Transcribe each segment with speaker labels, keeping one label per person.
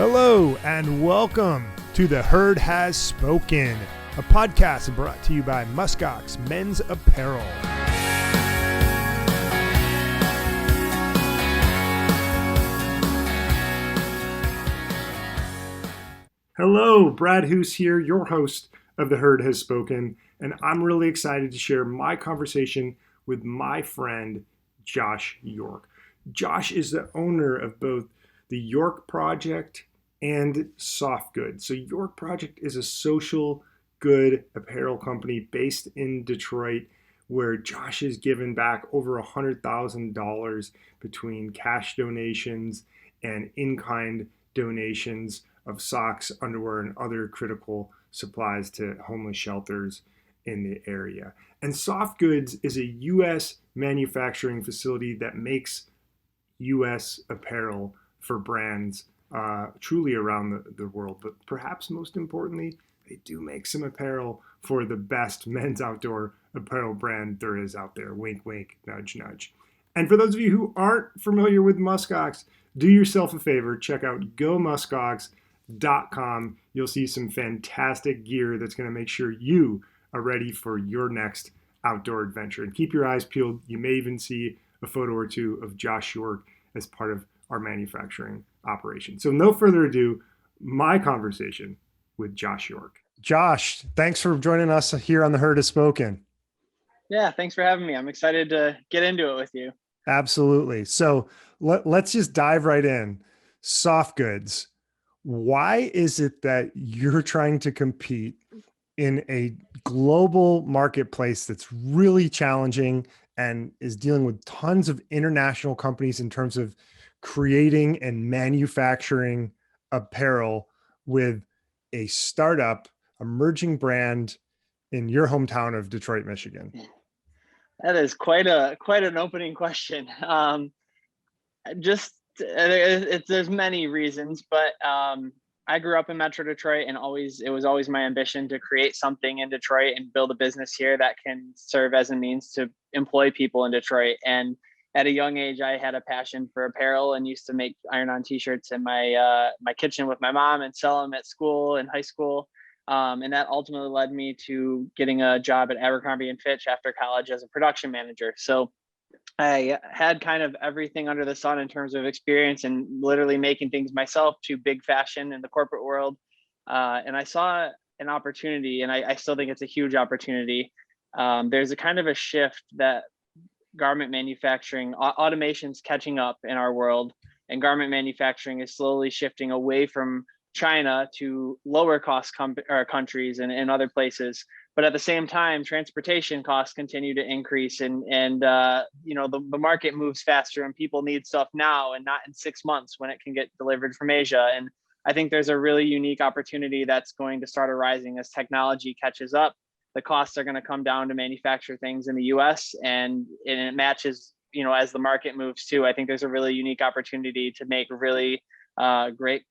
Speaker 1: Hello and welcome to The Herd Has Spoken, a podcast brought to you by Muskox Men's Apparel. Hello, Brad Hoos here, your host of The Herd Has Spoken, and I'm really excited to share my conversation with my friend, Josh York. Josh is the owner of both the York Project and Soft Goods. So York Project is a social good apparel company based in Detroit where Josh has given back over $100,000 between cash donations and in-kind donations of socks, underwear, and other critical supplies to homeless shelters in the area. And Soft Goods is a U.S. manufacturing facility that makes U.S. apparel for brands truly around the world. But perhaps most importantly, they do make some apparel for the best men's outdoor apparel brand there is out there. Wink, wink, nudge, nudge. And for those of you who aren't familiar with Muskox, do yourself a favor, check out gomuskox.com. You'll see some fantastic gear that's going to make sure you are ready for your next outdoor adventure. And keep your eyes peeled. You may even see a photo or two of Josh York as part of our manufacturing operation. So no further ado, my conversation with Josh York. Josh, thanks for joining us here on The Herd Has Spoken.
Speaker 2: Yeah, thanks for having me. I'm excited to get into it with you.
Speaker 1: Absolutely. So let's just dive right in. Soft Goods. Why is it that you're trying to compete in a global marketplace that's really challenging and is dealing with tons of international companies in terms of creating and manufacturing apparel with a startup emerging brand in your hometown of Detroit, Michigan?
Speaker 2: That is quite an opening question. There's many reasons, but I grew up in Metro Detroit, and it was always my ambition to create something in Detroit and build a business here that can serve as a means to employ people in Detroit. And at a young age, I had a passion for apparel and used to make iron-on t-shirts in my kitchen with my mom and sell them at school and high school. And that ultimately led me to getting a job at Abercrombie & Fitch after college as a production manager. So I had kind of everything under the sun in terms of experience and literally making things myself to big fashion in the corporate world. And I saw an opportunity, and I still think it's a huge opportunity. There's a kind of a shift that garment manufacturing, automation's catching up in our world, and garment manufacturing is slowly shifting away from China to lower cost countries and other places. But at the same time, transportation costs continue to increase, and the market moves faster, and people need stuff now and not in 6 months when it can get delivered from Asia. And I think there's a really unique opportunity that's going to start arising as technology catches up. The costs are going to come down to manufacture things in the US, and it matches, as the market moves too. I think there's a really unique opportunity to make really great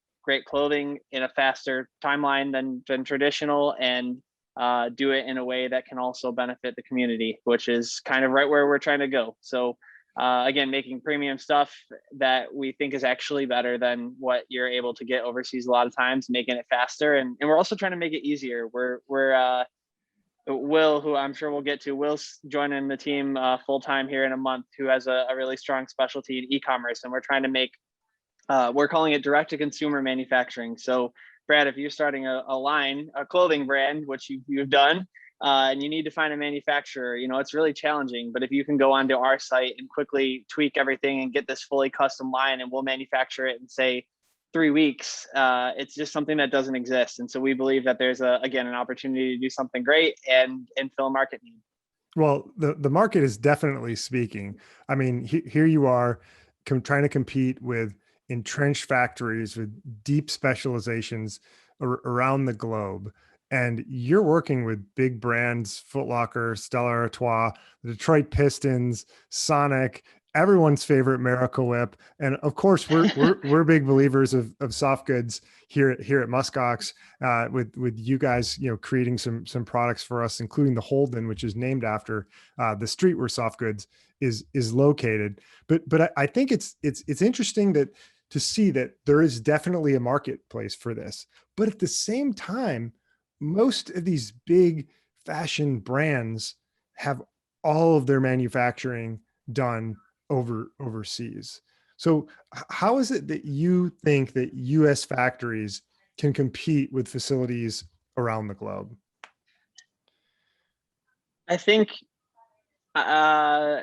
Speaker 2: clothing in a faster timeline than traditional, and do it in a way that can also benefit the community, which is kind of right where we're trying to go. So again, making premium stuff that we think is actually better than what you're able to get overseas a lot of times, making it faster. And we're also trying to make it easier. Will, who I'm sure we'll get to, Will's joining the team full-time here in a month, who has a really strong specialty in e-commerce. And we're trying to make, we're calling it direct-to-consumer manufacturing. So Brad, if you're starting a clothing brand, which you've done, and you need to find a manufacturer, it's really challenging. But if you can go onto our site and quickly tweak everything and get this fully custom line, and we'll manufacture it in, say, 3 weeks, it's just something that doesn't exist. And so we believe that there's an opportunity to do something great and fill a market need.
Speaker 1: Well, the market is definitely speaking. I mean, here you are trying to compete with entrenched factories with deep specializations around the globe. And you're working with big brands, Foot Locker, Stella Artois, the Detroit Pistons, Sonic, everyone's favorite Miracle Whip. And of course, we're big believers of Soft Goods here at Muskox, with you guys, creating some products for us, including the Holden, which is named after the street where Soft Goods is located. But I think it's interesting that to see that there is definitely a marketplace for this. But at the same time, most of these big fashion brands have all of their manufacturing done overseas. So how is it that you think that US factories can compete with facilities around the globe?
Speaker 2: I think uh,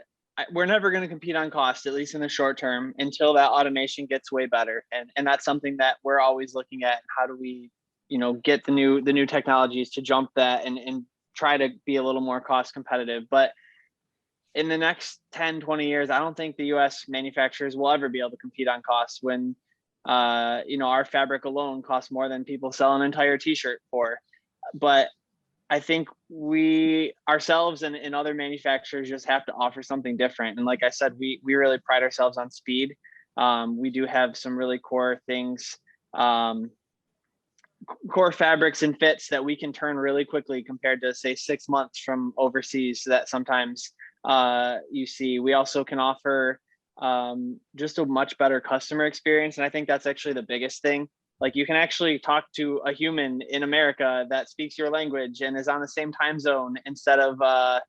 Speaker 2: we're never going to compete on cost, at least in the short term, until that automation gets way better. And that's something that we're always looking at. How do we, get the new technologies to jump that and try to be a little more cost competitive? But in the next 10, 20 years, I don't think the US manufacturers will ever be able to compete on cost when our fabric alone costs more than people sell an entire t-shirt for. But I think we ourselves and other manufacturers just have to offer something different. And like I said, we really pride ourselves on speed. We do have some really core things, um, core fabrics and fits that we can turn really quickly compared to say 6 months from overseas that sometimes you see. We also can offer just a much better customer experience. And I think that's actually the biggest thing. Like you can actually talk to a human in America that speaks your language and is on the same time zone instead of an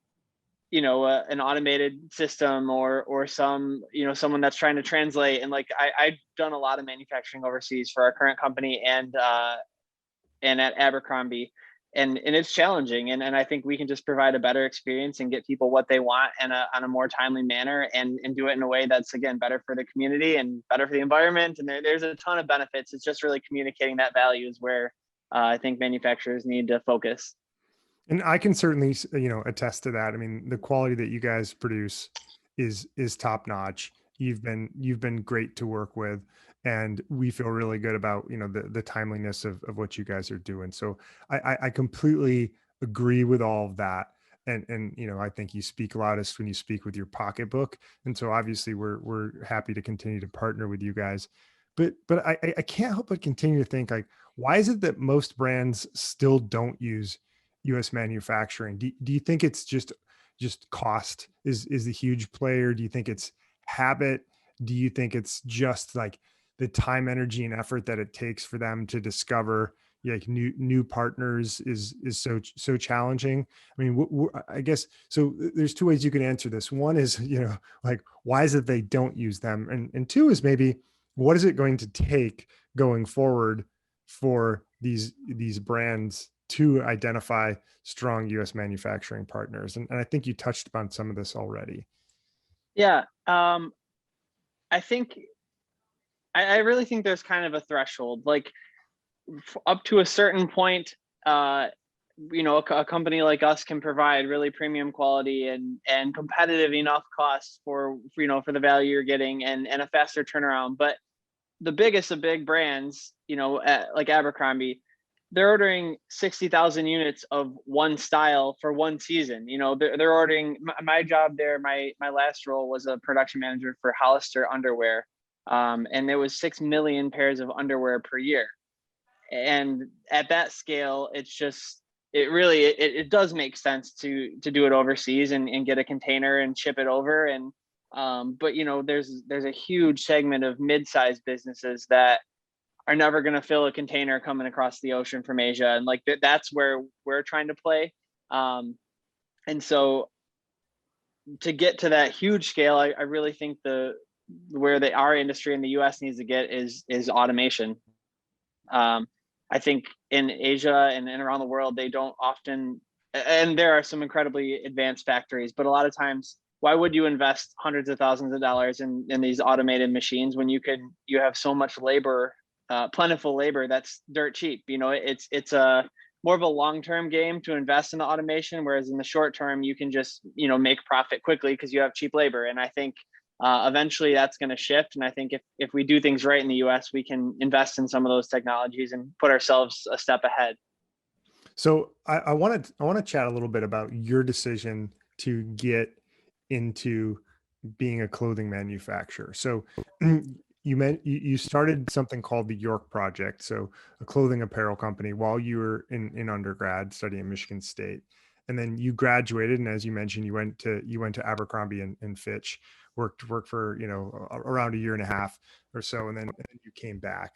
Speaker 2: automated system or some someone that's trying to translate. And like I've done a lot of manufacturing overseas for our current company and at Abercrombie. And it's challenging. And I think we can just provide a better experience and get people what they want and on a more timely manner and do it in a way that's, again, better for the community and better for the environment. And there's a ton of benefits. It's just really communicating that value is where I think manufacturers need to focus.
Speaker 1: And I can certainly, attest to that. I mean, the quality that you guys produce is top notch. You've been great to work with, and we feel really good about, the timeliness of what you guys are doing. So I completely agree with all of that. And I think you speak loudest when you speak with your pocketbook. And so obviously we're happy to continue to partner with you guys. But I can't help but continue to think, like, why is it that most brands still don't use US manufacturing? Do you think it's just cost is the huge player? Do you think it's habit? Do you think it's just like the time, energy, and effort that it takes for them to discover like new partners is so challenging? I mean, I guess so. There's two ways you can answer this. One is, like, why is it they don't use them, and two is maybe what is it going to take going forward for these brands to identify strong US manufacturing partners? And I think you touched upon some of this already.
Speaker 2: Yeah. I think I really think there's kind of a threshold. Like up to a certain point, a company like us can provide really premium quality and competitive enough costs for the value you're getting and a faster turnaround. But the biggest of big brands, like Abercrombie, they're ordering 60,000 units of one style for one season. They're ordering. My job there, my last role was a production manager for Hollister underwear, and there was 6 million pairs of underwear per year. And at that scale, it's just it does make sense to do it overseas and get a container and ship it over. And but there's a huge segment of mid-sized businesses that are never going to fill a container coming across the ocean from Asia. And like that's where we're trying to play. And so to get to that huge scale, I really think where our industry in the US needs to get is automation. I think in Asia and around the world, they don't often, and there are some incredibly advanced factories, but a lot of times, why would you invest hundreds of thousands of dollars in these automated machines when you have so much labor, plentiful labor that's dirt cheap? It's a more of a long-term game to invest in the automation, whereas in the short term, you can just make profit quickly because you have cheap labor. And I think eventually that's going to shift. And I think if we do things right in the US, we can invest in some of those technologies and put ourselves a step ahead.
Speaker 1: So I want to chat a little bit about your decision to get into being a clothing manufacturer. So you started something called the York Project, so a clothing apparel company while you were in undergrad studying at Michigan State. and then you graduated, and as you mentioned, you went to Abercrombie and Fitch, worked for around a year and a half or so, and then you came back.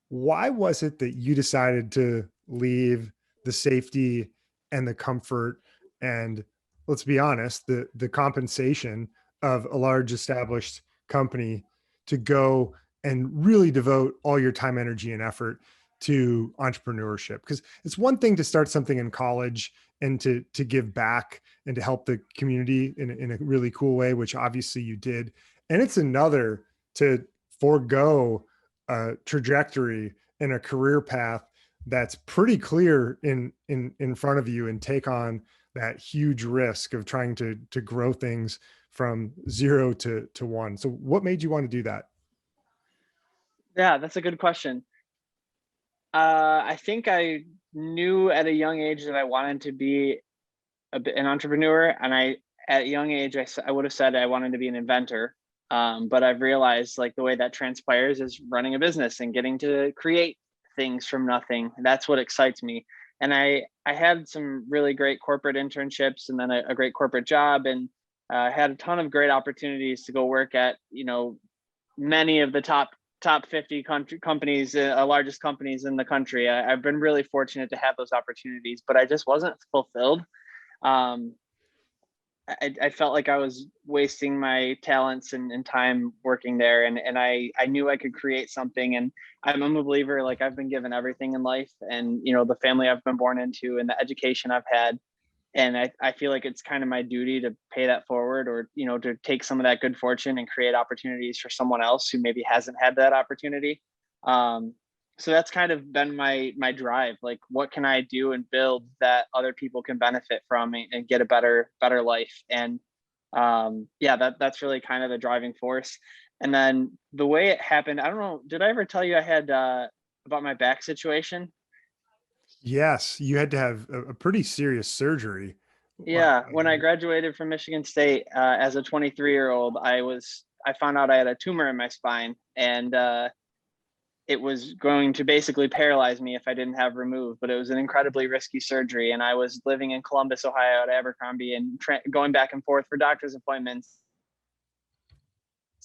Speaker 1: Why was it that you decided to leave the safety and the comfort and, let's be honest, the compensation of a large established company to go and really devote all your time, energy, and effort to entrepreneurship? Because it's one thing to start something in college and to give back and to help the community in a really cool way, which obviously you did. And it's another to forego a trajectory and a career path that's pretty clear in front of you, and take on that huge risk of trying to grow things from zero to one. So what made you want to do that?
Speaker 2: Yeah, that's a good question. I think I knew at a young age that I wanted to be an entrepreneur, and at a young age, I would have said I wanted to be an inventor. But I've realized like the way that transpires is running a business and getting to create things from nothing. That's what excites me. And I had some really great corporate internships, and then a great corporate job, and had a ton of great opportunities to go work at many of the top 50 companies, largest companies in the country. I've been really fortunate to have those opportunities, but I just wasn't fulfilled. Um, I felt like I was wasting my talents and time working there, and I knew I could create something. And I'm a believer, like I've been given everything in life, and the family I've been born into and the education I've had, and I feel like it's kind of my duty to pay that forward, or to take some of that good fortune and create opportunities for someone else who maybe hasn't had that opportunity. Um, so that's kind of been my drive, like what can I do and build that other people can benefit from, and get a better life. And yeah, that's really kind of the driving force. And then the way it happened, I don't know, did I ever tell you I had about my back situation?
Speaker 1: Yes, you had to have a pretty serious surgery.
Speaker 2: Yeah, when I graduated from Michigan State as a 23-year-old, I found out I had a tumor in my spine, and it was going to basically paralyze me if I didn't have removed. But it was an incredibly risky surgery, and I was living in Columbus, Ohio, at Abercrombie, and going back and forth for doctor's appointments,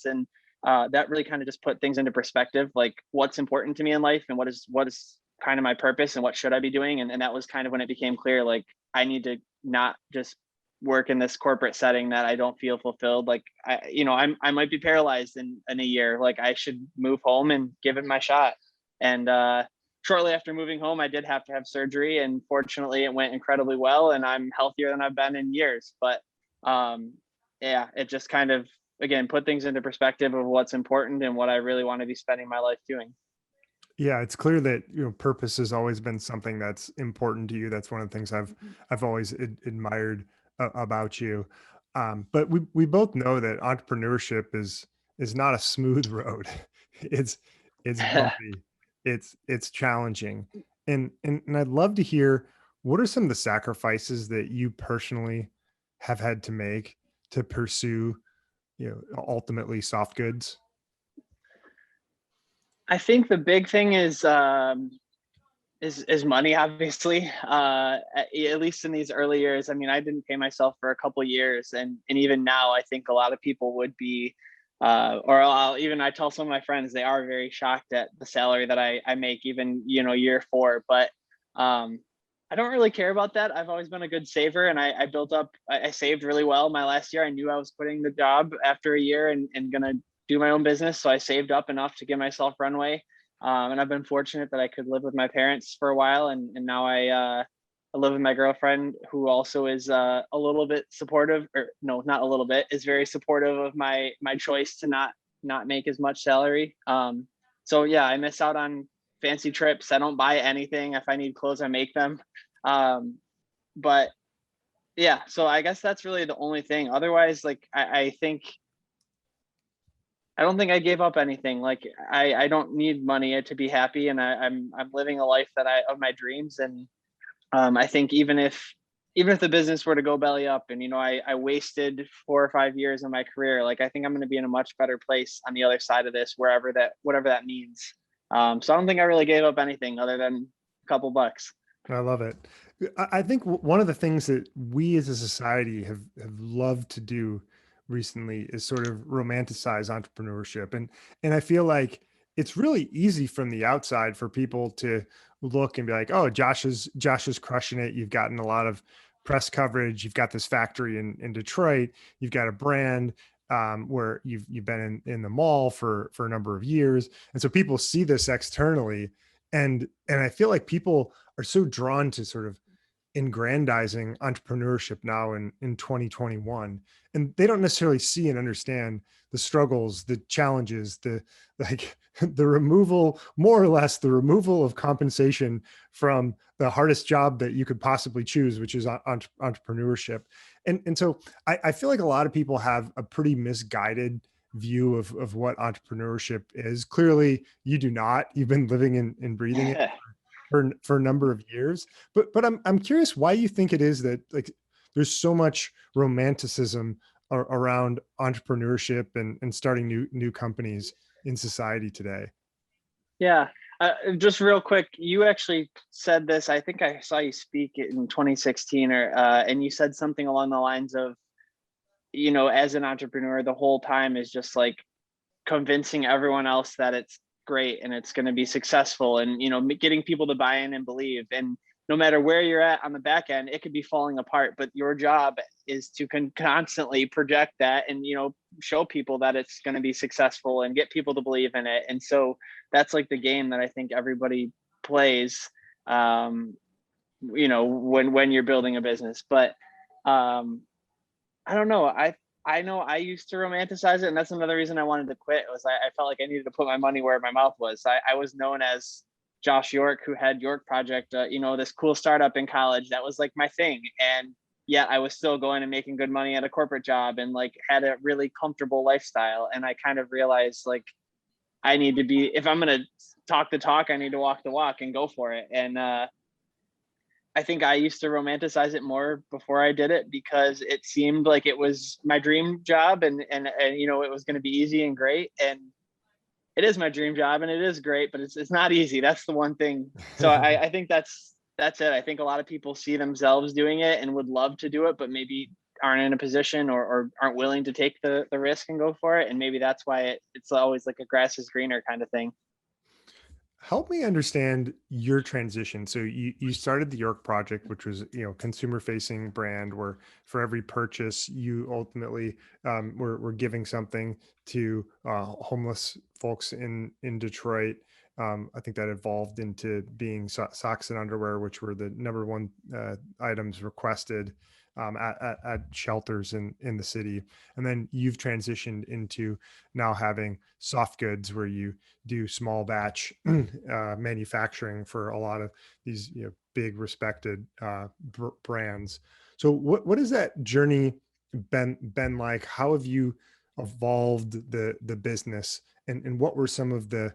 Speaker 2: and that really kind of just put things into perspective, like what's important to me in life, and what is kind of my purpose, and what should I be doing. And that was kind of when it became clear, like I need to not just work in this corporate setting that I don't feel fulfilled. Like I might be paralyzed in a year. Like I should move home and give it my shot. And shortly after moving home, I did have to have surgery, and fortunately it went incredibly well, and I'm healthier than I've been in years. But um yeah, it just kind of, again, put things into perspective of what's important and what I really want to be spending my life doing.
Speaker 1: Yeah, it's clear that purpose has always been something that's important to you. That's one of the things I've always admired about you. But we both know that entrepreneurship is not a smooth road. It's it's bumpy. It's challenging. And I'd love to hear, what are some of the sacrifices that you personally have had to make to pursue, ultimately soft goods?
Speaker 2: I think the big thing is money, obviously. At least in these early years, I mean, I didn't pay myself for a couple years, and even now, I think a lot of people would be, or I tell some of my friends, they are very shocked at the salary that I make, even year four. But um, I don't really care about that. I've always been a good saver, and I built up. I saved really well my last year. I knew I was quitting the job after a year, and gonna do my own business, so I saved up enough to give myself runway. And I've been fortunate that I could live with my parents for a while, and now I live with my girlfriend, who also is a little bit supportive, or no, not a little bit, is very supportive of my choice to not make as much salary. So yeah, I miss out on fancy trips. I don't buy anything. If I need clothes, I make them. Um, but yeah, so I guess that's really the only thing. Otherwise, like I think I don't think I gave up anything. Like I don't need money to be happy, and I'm living a life that I of my dreams. And I think even if the business were to go belly up, and I wasted 4 or 5 years of my career, like I think I'm going to be in a much better place on the other side of this, whatever that means. So I don't think I really gave up anything other than a couple bucks.
Speaker 1: I love it. I think one of the things that we as a society have loved to do recently is sort of romanticize entrepreneurship. And I feel like it's really easy from the outside for people to look and be like, oh, Josh is crushing it. You've gotten a lot of press coverage. You've got this factory in Detroit. You've got a brand where you've been in the mall for a number of years. And so people see this externally. And I feel like people are so drawn to sort of aggrandizing entrepreneurship now in 2021, and they don't necessarily see and understand the struggles, the challenges, the like the removal, more or less the removal of compensation from the hardest job that you could possibly choose, which is entrepreneurship. And so I feel like a lot of people have a pretty misguided view of what entrepreneurship is. Clearly you do not. You've been living and breathing it for a number of years. But I'm curious why you think it is that like there's so much romanticism around entrepreneurship and starting new companies in society today.
Speaker 2: Yeah. Just real quick, you actually said this. I think I saw you speak in 2016, and you said something along the lines of, as an entrepreneur, the whole time is just like convincing everyone else that it's great and it's going to be successful, and getting people to buy in and believe. And no matter where you're at on the back end, it could be falling apart, but your job is to constantly project that and show people that it's going to be successful and get people to believe in it. And so that's like the game that I think everybody plays, when you're building a business. But um I don't know. I know I used to romanticize it, and that's another reason I wanted to quit. Was I felt like I needed to put my money where my mouth was. I was known as Josh York, who had York Project, this cool startup in college. That was like my thing, and yet I was still going and making good money at a corporate job, and like had a really comfortable lifestyle. And I kind of realized like I need to be, if I'm gonna talk the talk, I need to walk the walk and go for it. And I think I used to romanticize it more before I did it, because it seemed like it was my dream job, and it was going to be easy and great. And it is my dream job and it is great, but it's not easy. That's the one thing. So I think that's it. I think a lot of people see themselves doing it and would love to do it, but maybe aren't in a position, or aren't willing to take the risk and go for it. And maybe that's why it's always like a grass is greener kind of thing.
Speaker 1: Help me understand your transition. So you started the York Project, which was consumer facing brand where for every purchase you ultimately were giving something to homeless folks in Detroit. I think that evolved into being socks and underwear, which were the number one items requested at shelters in the city. And then you've transitioned into now having soft goods where you do small batch manufacturing for a lot of these big respected brands. So what has that journey been like? How have you evolved the business, and what were some of the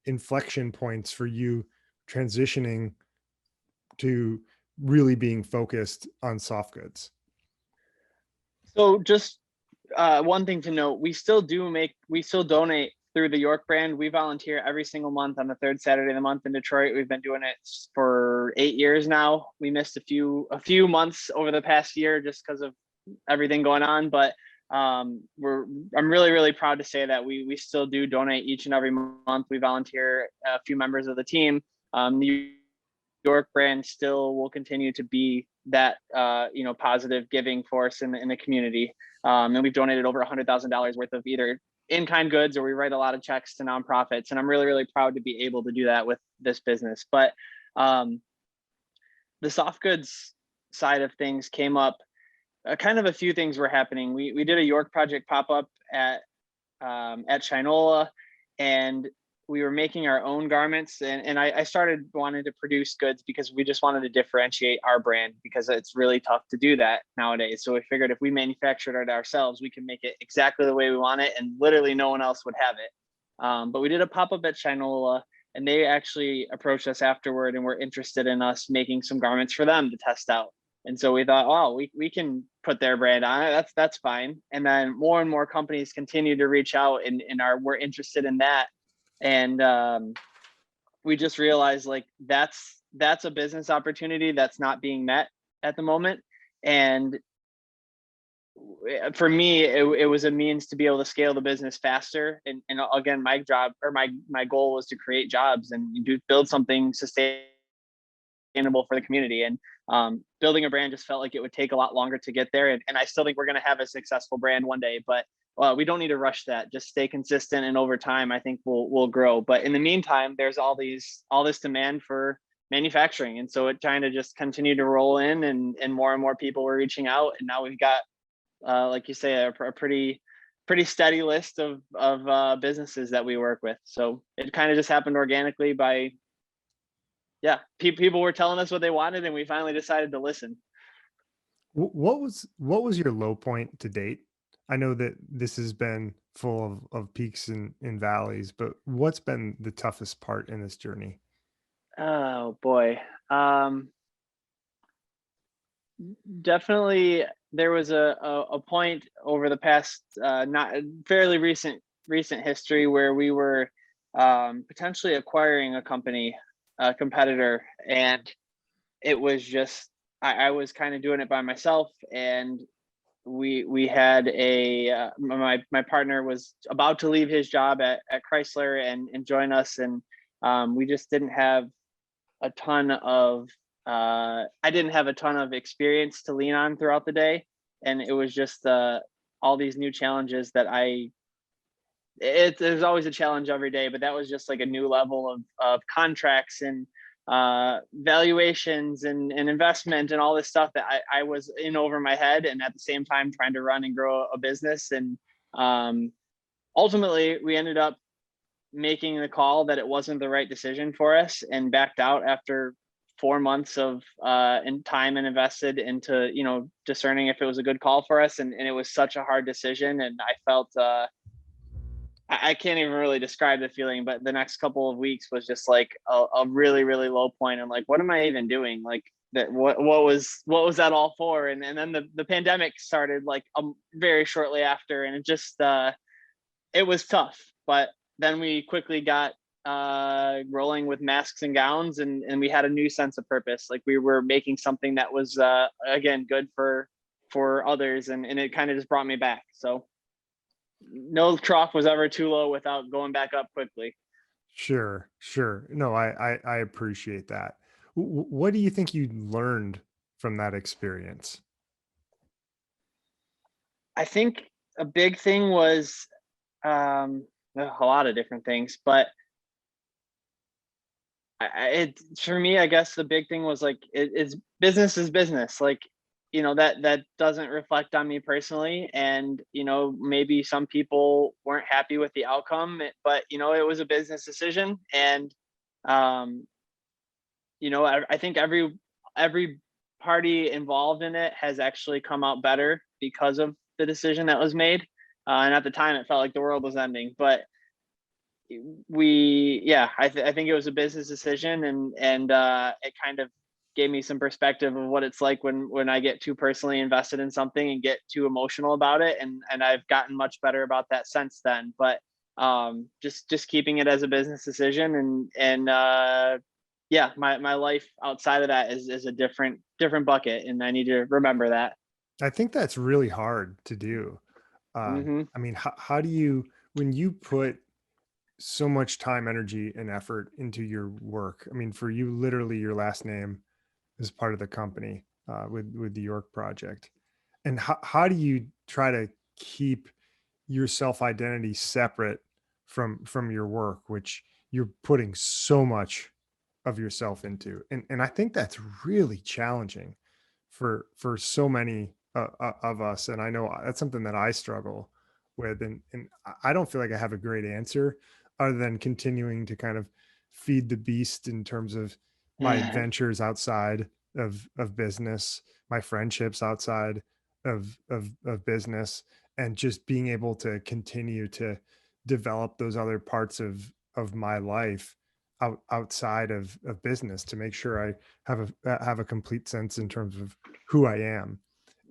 Speaker 1: inflection points for you transitioning to really being focused on soft goods?
Speaker 2: So just one thing to note, we still donate through the York brand. We volunteer every single month on the third Saturday of the month in Detroit. We've been doing it for 8 years now. We missed a few months over the past year just because of everything going on, but I'm really, really proud to say that we still do donate each and every month. We volunteer a few members of the team. The York brand still will continue to be that positive giving force in the community. And we've donated over $100,000 worth of either in-kind goods, or we write a lot of checks to nonprofits. And I'm really, really proud to be able to do that with this business. But the soft goods side of things came up. Kind of a few things were happening. We did a York Project pop-up at Shinola, and we were making our own garments. And I started wanting to produce goods because we just wanted to differentiate our brand, because it's really tough to do that nowadays. So we figured if we manufactured it ourselves, we can make it exactly the way we want it, and literally no one else would have it. But we did a pop-up at Shinola, and they actually approached us afterward and were interested in us making some garments for them to test out. And so we thought, oh, we can put their brand on it. That's fine. And then more and more companies continue to reach out and we're interested in that. And we just realized like that's a business opportunity that's not being met at the moment. And for me, it was a means to be able to scale the business faster. And again, my job, or my goal was to create jobs and build something sustainable for the community. And building a brand just felt like it would take a lot longer to get there. And I still think we're going to have a successful brand one day, but we don't need to rush that. Just stay consistent, and over time, I think we'll grow. But in the meantime, there's all this demand for manufacturing, and so it kind of just continued to roll in, and more people were reaching out, and now we've got, like you say, a pretty steady list of businesses that we work with. So it kind of just happened organically by, yeah, people were telling us what they wanted, and we finally decided to listen.
Speaker 1: What was your low point to date? I know that this has been full of peaks and valleys, but what's been the toughest part in this journey?
Speaker 2: Oh boy. Definitely there was a point over the past, not fairly recent history, where we were potentially acquiring a competitor, and it was just, I was kind of doing it by myself. And we had my partner was about to leave his job at Chrysler and join us. And we just didn't have a ton of I didn't have a ton of experience to lean on throughout the day. And it was just all these new challenges that there's always a challenge every day, but that was just like a new level of contracts and valuations and investment and all this stuff that I was in over my head, and at the same time trying to run and grow a business. And ultimately we ended up making the call that it wasn't the right decision for us, and backed out after 4 months of time and invested into, discerning if it was a good call for us. And it was such a hard decision, and I felt I can't even really describe the feeling, but the next couple of weeks was just like a really, really low point. And like, what am I even doing? Like, that what was that all for? And then the pandemic started like very shortly after, and it just it was tough. But then we quickly got rolling with masks and gowns, and we had a new sense of purpose. Like, we were making something that was again good for others, and it kind of just brought me back. So no trough was ever too low without going back up quickly.
Speaker 1: Sure, sure. No, I appreciate that. What do you think you learned from that experience?
Speaker 2: I think a big thing was a lot of different things, but for me, I guess the big thing was like, it's business is business. Like, that doesn't reflect on me personally. And, maybe some people weren't happy with the outcome, but, it was a business decision. And, um, I think every party involved in it has actually come out better because of the decision that was made. And at the time, it felt like the world was ending. But I think it was a business decision, and it kind of gave me some perspective of what it's like when I get too personally invested in something and get too emotional about it. And I've gotten much better about that since then. But just keeping it as a business decision, and yeah, my life outside of that is a different bucket, and I need to remember that.
Speaker 1: I think that's really hard to do.
Speaker 2: Hmm.
Speaker 1: I mean, how do you, when you put so much time, energy, and effort into your work? I mean, for you, literally, your last name is part of the company with the York project. And how do you try to keep your self identity separate from your work, which you're putting so much of yourself into? And I think that's really challenging for so many of us. And I know that's something that I struggle with, and I don't feel like I have a great answer other than continuing to kind of feed the beast in terms of my adventures outside of business, my friendships outside of business, and just being able to continue to develop those other parts of my life outside of business, to make sure I have a complete sense in terms of who I am.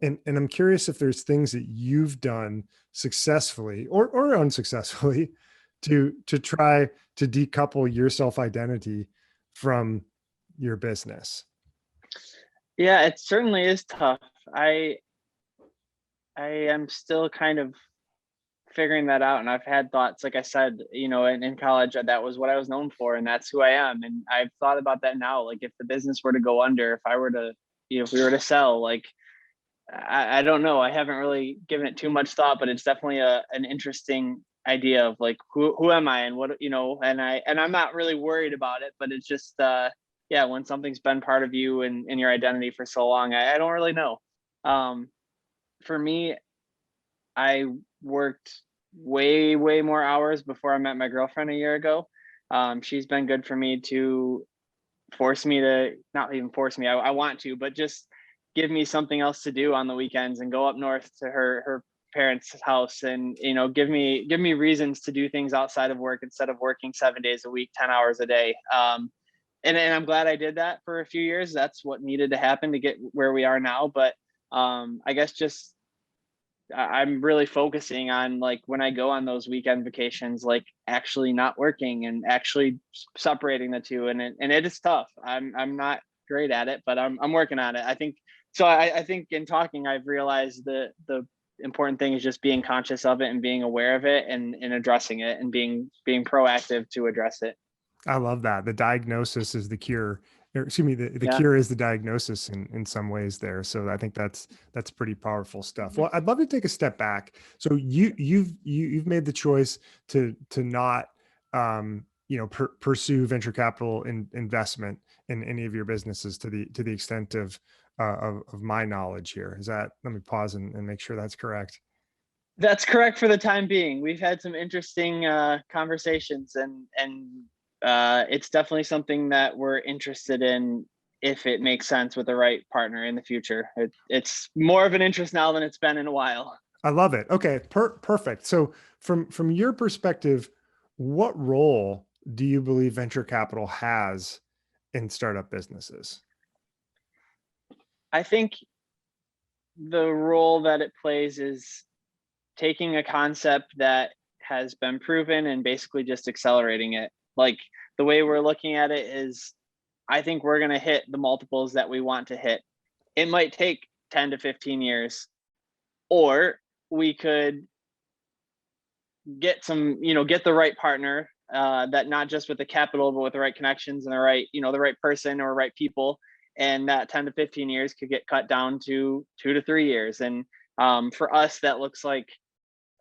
Speaker 1: And I'm curious if there's things that you've done successfully or unsuccessfully to try to decouple your self identity from your business?
Speaker 2: Yeah, it certainly is tough. I I am still kind of figuring that out, and I've had thoughts, like I said, in college, that was what I was known for, and that's who I am. And I've thought about that now. Like, if the business were to go under, if I were to, if we were to sell, like, I don't know. I haven't really given it too much thought, but it's definitely an interesting idea of like, who am I and what, and I'm not really worried about it, but it's just yeah, when something's been part of you and your identity for so long, I don't really know. Um, for me, I worked way more hours before I met my girlfriend a year ago. She's been good for me to force me to, not even force me, I want to, but just give me something else to do on the weekends and go up north to her parents' house, and give me reasons to do things outside of work instead of working 7 days a week, 10 hours a day. And I'm glad I did that for a few years. That's what needed to happen to get where we are now. But I guess just I'm really focusing on, like, when I go on those weekend vacations, like, actually not working and actually separating the two. And it is tough. I'm not great at it, but I'm working on it. I think so. I think in talking, I've realized the important thing is just being conscious of it and being aware of it, and addressing it, and being proactive to address it.
Speaker 1: I love that. The diagnosis is the cure. Or, excuse me, the
Speaker 2: Yeah.
Speaker 1: cure is the diagnosis in some ways there. So I think that's pretty powerful stuff. Well, I'd love to take a step back. So you've made the choice to not pursue venture capital investment in any of your businesses to the extent of my knowledge here. Is that, let me pause and make sure that's correct.
Speaker 2: That's correct for the time being. We've had some interesting conversations, and it's definitely something that we're interested in if it makes sense with the right partner in the future. It's more of an interest now than it's been in a while.
Speaker 1: I love it. Okay, perfect. So from your perspective, what role do you believe venture capital has in startup businesses?
Speaker 2: I think the role that it plays is taking a concept that has been proven and basically just accelerating it. Like, the way we're looking at it is, I think we're going to hit the multiples that we want to hit. It might take 10 to 15 years, or we could get the right partner, that not just with the capital, but with the right connections and the right person or right people. And that 10 to 15 years could get cut down to 2 to 3 years. And for us, that looks like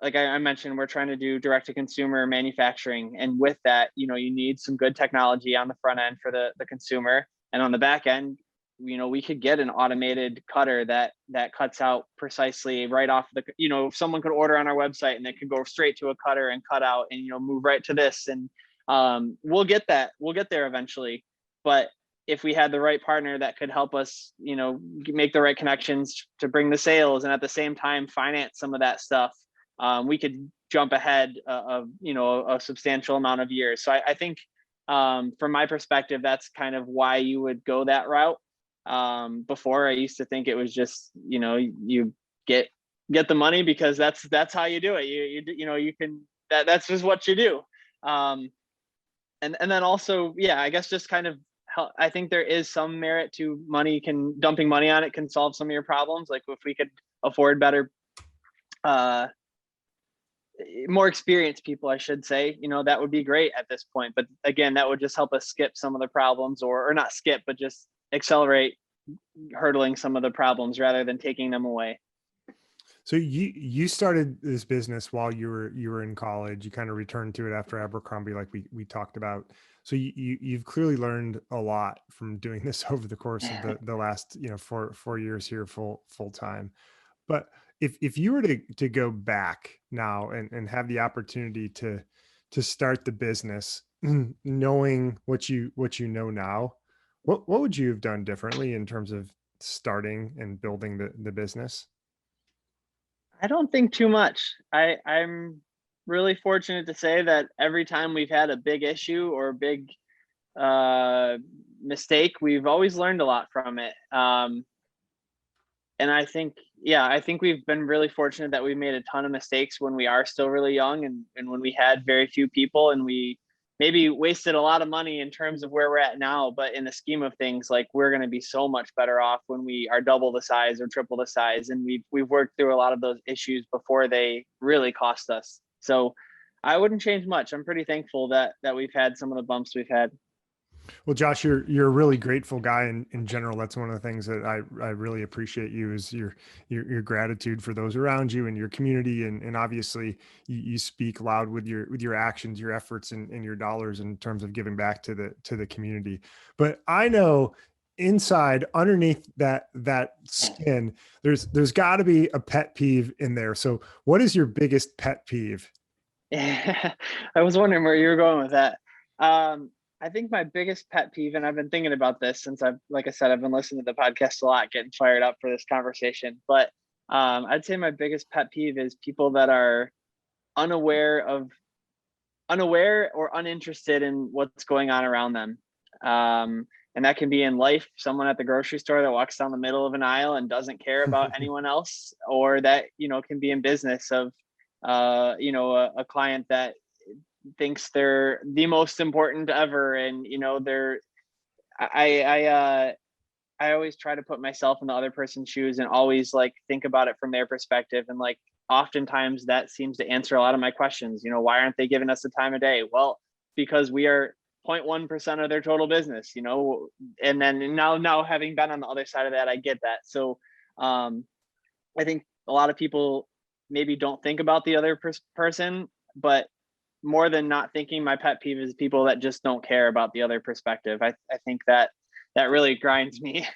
Speaker 2: I mentioned, we're trying to do direct to consumer manufacturing. And with that, you need some good technology on the front end for the consumer. And on the back end, we could get an automated cutter that cuts out precisely right off if someone could order on our website and they could go straight to a cutter and cut out and, move right to this. And we'll get there eventually. But if we had the right partner that could help us, make the right connections to bring the sales, and at the same time finance some of that stuff, we could jump ahead of a substantial amount of years. So I think, from my perspective, that's kind of why you would go that route. Before, I used to think it was just, you get the money because that's how you do it. You can, that's just what you do. And then also, yeah, I guess just kind of help. I think there is some merit to dumping money on it can solve some of your problems. Like, if we could afford better, more experienced people, I should say, that would be great at this point. But again, that would just help us skip some of the problems, or not skip, but just accelerate hurdling some of the problems rather than taking them away.
Speaker 1: So you started this business while you were in college. You kind of returned to it after Abercrombie, like we talked about. So you've clearly learned a lot from doing this over the course of the last 4 years here full time. But if you were to go back now and have the opportunity to start the business, knowing what you know now, what would you have done differently in terms of starting and building the business?
Speaker 2: I don't think too much. I'm really fortunate to say that every time we've had a big issue or a big uh, mistake, we've always learned a lot from it. And I think we've been really fortunate that we made a ton of mistakes when we are still really young, and when we had very few people, and we maybe wasted a lot of money in terms of where we're at now, but in the scheme of things, like we're going to be so much better off when we are double the size or triple the size. And we've worked through a lot of those issues before they really cost us. So I wouldn't change much. I'm pretty thankful that we've had some of the bumps we've had.
Speaker 1: Well, Josh, you're a really grateful guy in general. That's one of the things that I really appreciate you is your gratitude for those around you and your community. And obviously you speak loud with your actions, your efforts and your dollars in terms of giving back to the community. But I know inside underneath that skin, there's gotta be a pet peeve in there. So what is your biggest pet peeve?
Speaker 2: I was wondering where you were going with that. I think my biggest pet peeve, and I've been thinking about this since like I said, I've been listening to the podcast a lot, getting fired up for this conversation. But I'd say my biggest pet peeve is people that are unaware of, unaware or uninterested in what's going on around them. And that can be in life, someone at the grocery store that walks down the middle of an aisle and doesn't care about anyone else, or that, can be in business of, a client that thinks they're the most important ever. And, I always try to put myself in the other person's shoes and always like think about it from their perspective. And like, oftentimes that seems to answer a lot of my questions. Why aren't they giving us the time of day? Well, because we are 0.1% of their total business, and then now having been on the other side of that, I get that. So I think a lot of people maybe don't think about the other person, but more than not thinking, my pet peeve is people that just don't care about the other perspective. I think that really grinds me.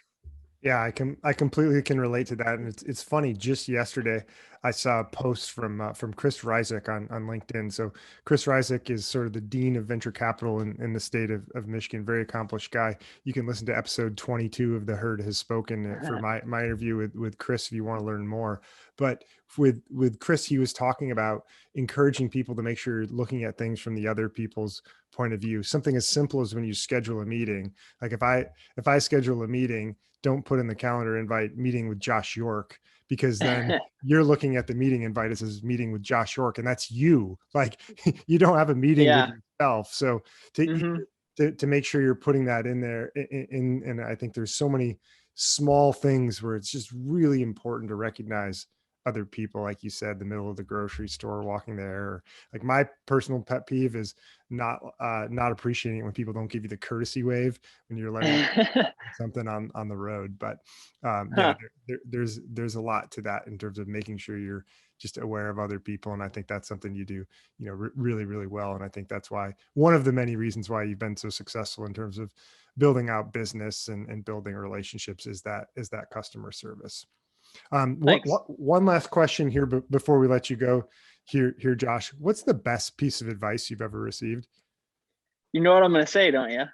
Speaker 1: Yeah, I completely can relate to that, and it's funny. Just yesterday, I saw a post from Chris Ryzik on LinkedIn. So Chris Ryzik is sort of the dean of venture capital in the state of Michigan. Very accomplished guy. You can listen to episode 22 of The Herd Has Spoken for my interview with Chris if you want to learn more. But with Chris, he was talking about encouraging people to make sure you're looking at things from the other people's point of view. Something as simple as when you schedule a meeting. Like if I schedule a meeting, don't put in the calendar invite meeting with Josh York, because then you're looking at the meeting invite as says meeting with Josh York, and that's you. Like you don't have a meeting with
Speaker 2: Yeah.
Speaker 1: yourself. So to
Speaker 2: Mm-hmm.
Speaker 1: to make sure you're putting that in there, and I think there's so many small things where it's just really important to recognize other people, like you said, the middle of the grocery store, walking there. Like my personal pet peeve is not appreciating it when people don't give you the courtesy wave when you're letting something on the road. But yeah,
Speaker 2: Huh.
Speaker 1: there's a lot to that in terms of making sure you're just aware of other people, and I think that's something you do really really well. And I think that's why one of the many reasons why you've been so successful in terms of building out business and building relationships is that customer service.
Speaker 2: Thanks.
Speaker 1: One last question here before we let you go here, Josh. What's the best piece of advice you've ever received?
Speaker 2: You know what I'm going to say, don't you?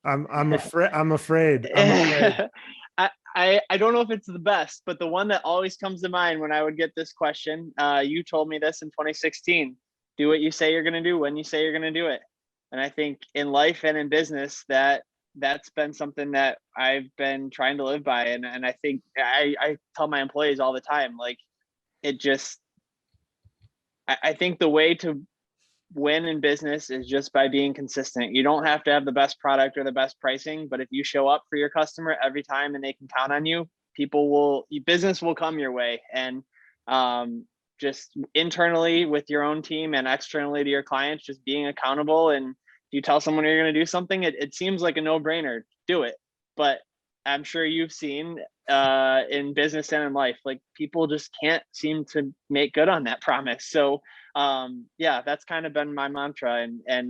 Speaker 1: I'm afraid. I'm afraid.
Speaker 2: I don't know if it's the best, but the one that always comes to mind when I would get this question, you told me this in 2016. Do what you say you're going to do when you say you're going to do it. And I think in life and in business, that's been something that I've been trying to live by. And I think I tell my employees all the time, like it just, I think the way to win in business is just by being consistent. You don't have to have the best product or the best pricing, but if you show up for your customer every time and they can count on you, business will come your way. And just internally with your own team and externally to your clients, just being accountable. And if you tell someone you're going to do something, it seems like a no-brainer. Do it. But I'm sure you've seen in business and in life, like people just can't seem to make good on that promise. So yeah, that's kind of been my mantra. And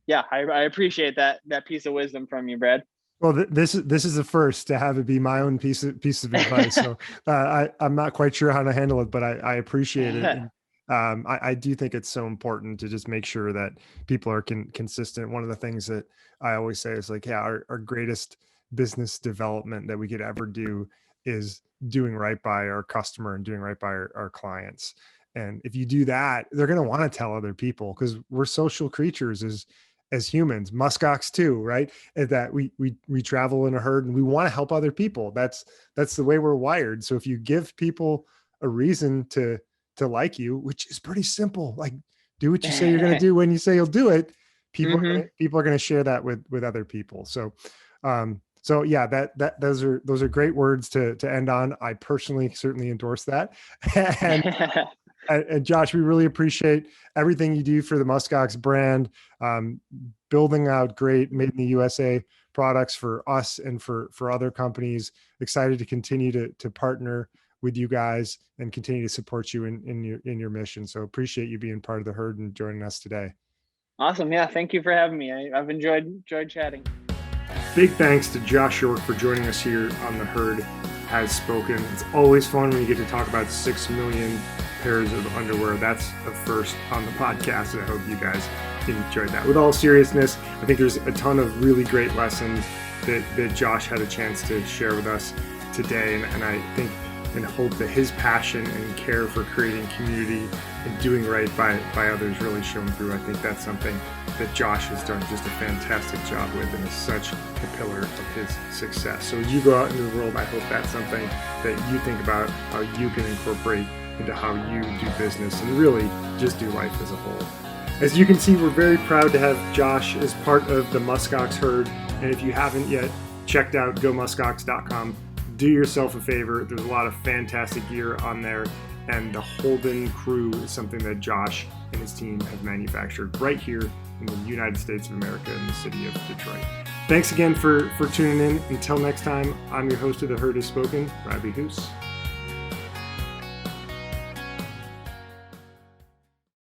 Speaker 2: yeah, I appreciate that piece of wisdom from you, Brad.
Speaker 1: Well, this is the first to have it be my own piece of advice. So I'm not quite sure how to handle it, but I appreciate it. And I do think it's so important to just make sure that people are consistent. One of the things that I always say is like, yeah, our greatest business development that we could ever do is doing right by our customer and doing right by our clients. And if you do that, they're going to want to tell other people, because we're social creatures as humans, muskox too, right? And that we travel in a herd and we want to help other people. That's the way we're wired. So if you give people a reason to like you, which is pretty simple, like do what you say you're going to do when you say you'll do it.
Speaker 2: Hmm.
Speaker 1: People are going to share that with other people. So yeah, those are great words to end on. I personally certainly endorse that. and and Josh, we really appreciate everything you do for the Muskox brand, building out great made in the USA products for us and for other companies. Excited to continue to partner with you guys and continue to support you in your mission. So appreciate you being part of the herd and joining us today.
Speaker 2: Awesome. Yeah. Thank you for having me. I've enjoyed chatting.
Speaker 1: Big thanks to Josh York for joining us here on The Herd Has Spoken. It's always fun when you get to talk about 6 million pairs of underwear. That's a first on the podcast, and I hope you guys enjoyed that. With all seriousness, I think there's a ton of really great lessons that Josh had a chance to share with us today, and I think and hope that his passion and care for creating community and doing right by others really shone through. I think that's something that Josh has done just a fantastic job with and is such a pillar of his success. So as you go out into the world, I hope that's something that you think about how you can incorporate into how you do business and really just do life as a whole. As you can see, we're very proud to have Josh as part of the Muskox herd. And if you haven't yet checked out gomuskox.com, do yourself a favor. There's a lot of fantastic gear on there. And the Holden crew is something that Josh and his team have manufactured right here in the United States of America in the city of Detroit. Thanks again for tuning in. Until next time, I'm your host of The Herd Has Spoken, Bradley Hoos.